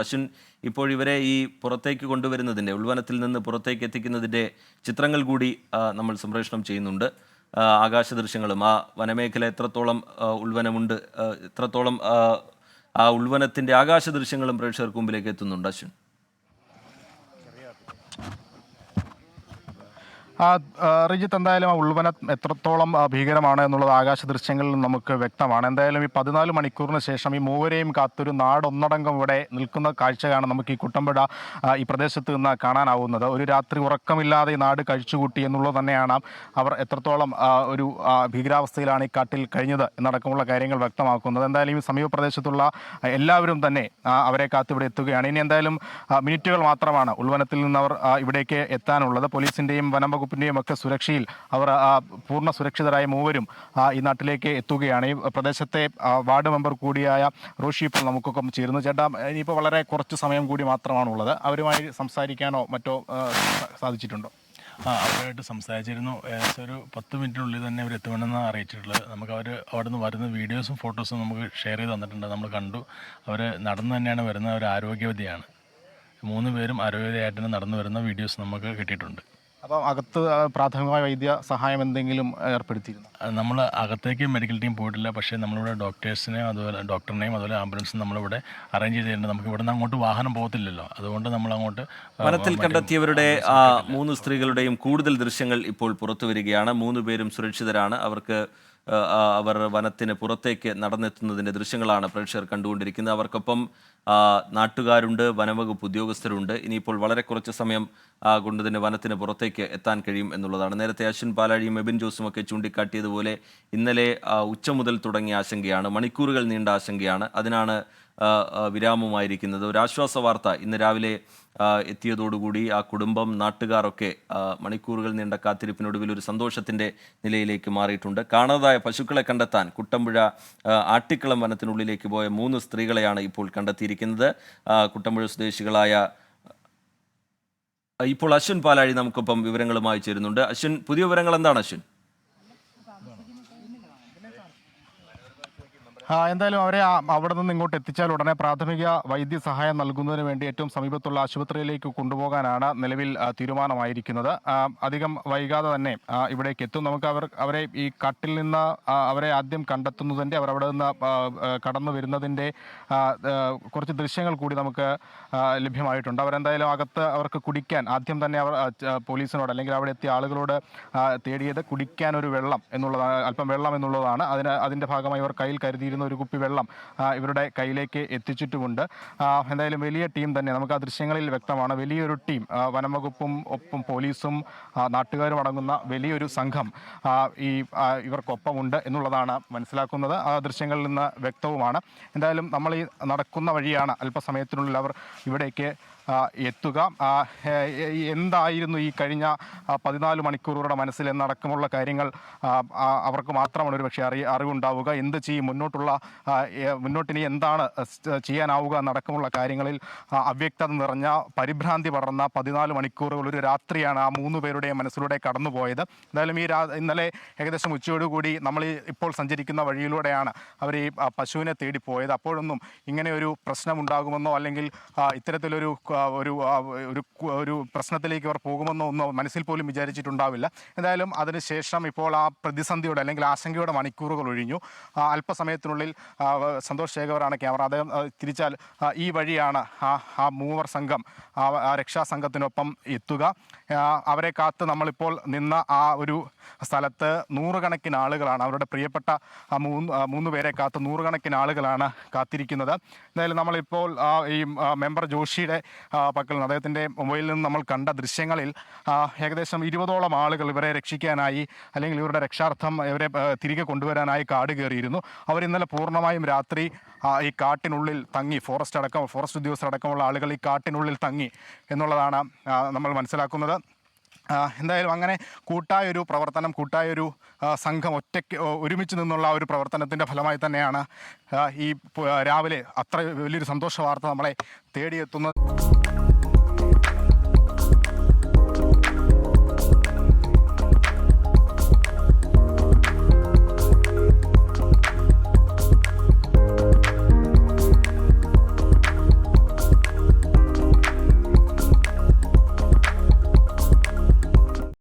അശ്വിൻ, ഇപ്പോൾ ഇവരെ ഈ പുറത്തേക്ക് കൊണ്ടുവരുന്നതിൻ്റെ, ഉൾവനത്തിൽ നിന്ന് പുറത്തേക്ക് എത്തിക്കുന്നതിൻ്റെ ചിത്രങ്ങൾ കൂടി നമ്മൾ സംപ്രേഷണം ചെയ്യുന്നുണ്ട്. ആകാശ ദൃശ്യങ്ങളും ആ വനമേഖല എത്രത്തോളം ഉൾവനമുണ്ട്, എത്രത്തോളം ആ ഉൾവനത്തിൻ്റെ ആകാശ ദൃശ്യങ്ങളും പ്രേക്ഷകർക്ക് മുമ്പിലേക്ക് എത്തുന്നുണ്ട്. അശ്വിൻ, റിജിത്ത്, എന്തായാലും ആ ഉൾവനം എത്രത്തോളം ഭീകരമാണ് എന്നുള്ളത് ആകാശ ദൃശ്യങ്ങളിൽ നമുക്ക് വ്യക്തമാണ്. എന്തായാലും ഈ 14 മണിക്കൂറിന് ശേഷം ഈ മൂവരെയും കാത്തൊരു നാടൊന്നടങ്കം ഇവിടെ നിൽക്കുന്ന കാഴ്ചയാണ് നമുക്ക് ഈ കുട്ടമ്പുഴ ഈ പ്രദേശത്ത് നിന്ന് കാണാനാവുന്നത്. ഒരു രാത്രി ഉറക്കമില്ലാതെ ഈ നാട് കഴിച്ചുകൂട്ടി എന്നുള്ളത് തന്നെയാണ് അവർ എത്രത്തോളം ഒരു ഭീകരാവസ്ഥയിലാണ് ഈ കാട്ടിൽ കഴിഞ്ഞത് എന്നടക്കമുള്ള കാര്യങ്ങൾ വ്യക്തമാക്കുന്നത്. എന്തായാലും ഈ സമീപ പ്രദേശത്തുള്ള എല്ലാവരും തന്നെ അവരെ കാത്ത് ഇവിടെ എത്തുകയാണ്. ഇനി എന്തായാലും മിനിറ്റുകൾ മാത്രമാണ് ഉൾവനത്തിൽ നിന്ന് അവർ ഇവിടേക്ക് എത്താനുള്ളത്. പോലീസിൻ്റെയും വനം വകുപ്പിൻ്റെയും ഒക്കെ സുരക്ഷയിൽ അവർ പൂർണ്ണ സുരക്ഷിതരായ മൂവരും ഈ നാട്ടിലേക്ക് എത്തുകയാണ്. ഈ പ്രദേശത്തെ വാർഡ് മെമ്പർ കൂടിയായ റോഷി ഇപ്പോൾ നമുക്കൊക്കെ ചേരുന്നു. ചേട്ടാ, ഇനിയിപ്പോൾ വളരെ കുറച്ച് സമയം കൂടി മാത്രമാണുള്ളത്. അവരുമായി സംസാരിക്കാനോ മറ്റോ സാധിച്ചിട്ടുണ്ടോ? അവരുമായിട്ട് സംസാരിച്ചിരുന്നു. ഏകദേശം ഒരു 10 മിനിറ്റിനുള്ളിൽ തന്നെ അവർ എത്തുമെന്നാണ് അറിയിച്ചിട്ടുള്ളത്. നമുക്ക് അവിടെ നിന്ന് വരുന്ന വീഡിയോസും ഫോട്ടോസും നമുക്ക് ഷെയർ ചെയ്ത് തന്നിട്ടുണ്ട്. നമ്മൾ കണ്ടു. അവർ നടന്നു തന്നെയാണ് വരുന്നത്. അവർ ആരോഗ്യവതിയാണ്. 3 പേരും ആരോഗ്യവതിയായിട്ട് നടന്നു വരുന്ന വീഡിയോസ് നമുക്ക് കിട്ടിയിട്ടുണ്ട്. അപ്പോൾ അകത്ത് പ്രാഥമികമായ വൈദ്യ സഹായം എന്തെങ്കിലും ഏർപ്പെടുത്തിയിരുന്നു? നമ്മൾ അകത്തേക്ക് മെഡിക്കൽ ടീം പോയിട്ടില്ല. പക്ഷേ നമ്മളിവിടെ ഡോക്ടേഴ്സിനെയും അതുപോലെ ഡോക്ടറിനെയും അതുപോലെ ആംബുലൻസും നമ്മളിവിടെ അറേഞ്ച് ചെയ്തിട്ടുണ്ട്. നമുക്ക് ഇവിടെ നിന്ന് അങ്ങോട്ട് വാഹനം പോകത്തില്ലല്ലോ, അതുകൊണ്ട് നമ്മൾ അങ്ങോട്ട് വനത്തിൽ കണ്ടെത്തിയവരുടെ 3 സ്ത്രീകളുടെയും കൂടുതൽ ദൃശ്യങ്ങൾ ഇപ്പോൾ പുറത്തു വരികയാണ്. 3 പേരും സുരക്ഷിതരാണ്. അവർ വനത്തിന് പുറത്തേക്ക് നടന്നെത്തുന്നതിൻ്റെ ദൃശ്യങ്ങളാണ് പ്രേക്ഷകർ കണ്ടുകൊണ്ടിരിക്കുന്നത്. അവർക്കൊപ്പം നാട്ടുകാരുണ്ട്, വനംവകുപ്പ് ഉദ്യോഗസ്ഥരുണ്ട്. ഇനിയിപ്പോൾ വളരെ കുറച്ച് സമയം കൊണ്ട് തന്നെ വനത്തിന് പുറത്തേക്ക് എത്താൻ കഴിയും എന്നുള്ളതാണ്. നേരത്തെ അശ്വിൻ പാലാഴിയും എബിൻ ജോസും ഒക്കെ ചൂണ്ടിക്കാട്ടിയതുപോലെ ഇന്നലെ ഉച്ച മുതൽ തുടങ്ങിയ ആശങ്കയാണ്, മണിക്കൂറുകൾ നീണ്ട ആശങ്കയാണ്. അതിനാണ് വിരാമമായിരിക്കുന്നത്. ഒരു ആശ്വാസ വാർത്ത ഇന്ന് രാവിലെ എത്തിയതോടുകൂടി ആ കുടുംബം, നാട്ടുകാരൊക്കെ മണിക്കൂറുകൾ നീണ്ട കാത്തിരിപ്പിനൊടുവിൽ ഒരു സന്തോഷത്തിൻ്റെ നിലയിലേക്ക് മാറിയിട്ടുണ്ട്. കാണാതായ പശുക്കളെ കണ്ടെത്താൻ കുട്ടമ്പുഴ ആട്ടിക്കളം വനത്തിനുള്ളിലേക്ക് പോയ 3 സ്ത്രീകളെയാണ് ഇപ്പോൾ കണ്ടെത്തിയിരിക്കുന്നത്. കുട്ടമ്പുഴ സ്വദേശികളായ ഇപ്പോൾ അശ്വിൻ പാലാഴി നമുക്കൊപ്പം വിവരങ്ങളുമായി ചേരുന്നുണ്ട്. അശ്വിൻ, പുതിയ വിവരങ്ങൾ എന്താണ് അശ്വിൻ? എന്തായാലും അവരെ അവിടെ നിന്ന് ഇങ്ങോട്ട് എത്തിച്ചാൽ ഉടനെ പ്രാഥമിക വൈദ്യസഹായം നൽകുന്നതിന് വേണ്ടി ഏറ്റവും സമീപത്തുള്ള ആശുപത്രിയിലേക്ക് കൊണ്ടുപോകാനാണ് നിലവിൽ തീരുമാനമായിരിക്കുന്നത്. അധികം വൈകാതെ തന്നെ ഇവിടേക്ക് എത്തും. നമുക്ക് അവരെ ഈ കാട്ടിൽ നിന്ന് അവരെ ആദ്യം കണ്ടെത്തുന്നതിൻ്റെ, അവർ അവിടെ നിന്ന് കടന്നു വരുന്നതിൻ്റെ കുറച്ച് ദൃശ്യങ്ങൾ കൂടി നമുക്ക് ലഭ്യമായിട്ടുണ്ട്. അവരെന്തായാലും അകത്ത് അവർക്ക് കുടിക്കാൻ ആദ്യം തന്നെ അവർ പോലീസിനോട് അല്ലെങ്കിൽ അവിടെ എത്തിയ ആളുകളോട് തേടിയത് കുടിക്കാൻ ഒരു വെള്ളം എന്നുള്ളതാണ്, അല്പം വെള്ളം എന്നുള്ളതാണ്. അതിൻ്റെ ഭാഗമായി അവർ കയ്യിൽ കരുതിയിരുന്ന ഒരു കുപ്പി വെള്ളം ഇവരുടെ കയ്യിലേക്ക് എത്തിച്ചിട്ടുമുണ്ട്. എന്തായാലും വലിയ ടീം തന്നെ, നമുക്ക് ആ ദൃശ്യങ്ങളിൽ വ്യക്തമാണ്. വലിയൊരു ടീം, വനംവകുപ്പും ഒപ്പം പോലീസും നാട്ടുകാരും അടങ്ങുന്ന വലിയൊരു സംഘം ഇവർക്കൊപ്പമുണ്ട് എന്നുള്ളതാണ് മനസ്സിലാക്കുന്നത്. ആ ദൃശ്യങ്ങളിൽ നിന്ന് വ്യക്തവുമാണ്. എന്തായാലും നമ്മൾ ഈ നടക്കുന്ന വഴിയാണ് അല്പസമയത്തിനുള്ളിൽ അവർ ഇവിടേക്ക് എത്തുക. എന്തായിരുന്നു ഈ കഴിഞ്ഞ 14 മണിക്കൂറുകളുടെ മനസ്സിൽ എന്നടക്കമുള്ള കാര്യങ്ങൾ അവർക്ക് മാത്രമാണ് ഒരു പക്ഷേ അറിവുണ്ടാവുക. എന്ത് ചെയ്യും, മുന്നോട്ടിനി എന്താണ് ചെയ്യാനാവുക എന്നടക്കമുള്ള കാര്യങ്ങളിൽ അവ്യക്തത നിറഞ്ഞ, പരിഭ്രാന്തി പടർന്ന 14 മണിക്കൂറുകൾ, ഒരു രാത്രിയാണ് ആ 3 പേരുടെയും മനസ്സിലൂടെ കടന്നുപോയത്. എന്തായാലും ഇന്നലെ ഏകദേശം ഉച്ചയോടുകൂടി നമ്മൾ ഇപ്പോൾ സഞ്ചരിക്കുന്ന വഴിയിലൂടെയാണ് അവർ ഈ പശുവിനെ തേടിപ്പോയത്. അപ്പോഴൊന്നും ഇങ്ങനെ ഒരു പ്രശ്നമുണ്ടാകുമെന്നോ അല്ലെങ്കിൽ ഇത്തരത്തിലൊരു ഒരു പ്രശ്നത്തിലേക്ക് അവർ പോകുമെന്നോ ഒന്നും മനസ്സിൽ പോലും വിചാരിച്ചിട്ടുണ്ടാവില്ല. എന്തായാലും അതിനുശേഷം ഇപ്പോൾ ആ പ്രതിസന്ധിയുടെ അല്ലെങ്കിൽ ആശങ്കയുടെ മണിക്കൂറുകൾ ഒഴിഞ്ഞു. അല്പസമയത്തിനുള്ളിൽ സന്തോഷ് ശേഖറാണ് ക്യാമറ, അദ്ദേഹം തിരിച്ചാൽ ഈ വഴിയാണ് ആ മൂവർ സംഘം ആ രക്ഷാസംഘത്തിനൊപ്പം എത്തുക. അവരെ കാത്ത് നമ്മളിപ്പോൾ നിന്ന ആ ഒരു സ്ഥലത്ത് നൂറുകണക്കിന് ആളുകളാണ്, അവരുടെ പ്രിയപ്പെട്ട 3 പേരെ കാത്ത് നൂറുകണക്കിന് ആളുകളാണ് കാത്തിരിക്കുന്നത്. എന്തായാലും നമ്മളിപ്പോൾ ഈ മെമ്പർ ജോഷിയുടെ പക്കൽ നിന്ന്, അദ്ദേഹത്തിൻ്റെ മൊബൈലിൽ നിന്ന് നമ്മൾ കണ്ട ദൃശ്യങ്ങളിൽ ഏകദേശം 20ഓളം ആളുകൾ ഇവരെ രക്ഷിക്കാനായി അല്ലെങ്കിൽ ഇവരുടെ രക്ഷാർത്ഥം ഇവരെ തിരികെ കൊണ്ടുവരാനായി കാട് കയറിയിരുന്നു. അവർ ഇന്നലെ പൂർണ്ണമായും രാത്രി ഈ കാട്ടിനുള്ളിൽ തങ്ങി, ഫോറസ്റ്റ് ഉദ്യോഗസ്ഥരടക്കമുള്ള ആളുകൾ ഈ കാട്ടിനുള്ളിൽ തങ്ങി എന്നുള്ളതാണ് നമ്മൾ മനസ്സിലാക്കുന്നത്. എന്തായാലും അങ്ങനെ കൂട്ടായൊരു പ്രവർത്തനം, കൂട്ടായൊരു സംഘം ഒരുമിച്ച് നിന്നുള്ള ഒരു പ്രവർത്തനത്തിൻ്റെ ഫലമായി തന്നെയാണ് ഈ രാവിലെ അത്ര വലിയൊരു സന്തോഷ വാർത്ത നമ്മളെ തേടിയെത്തുന്നത്.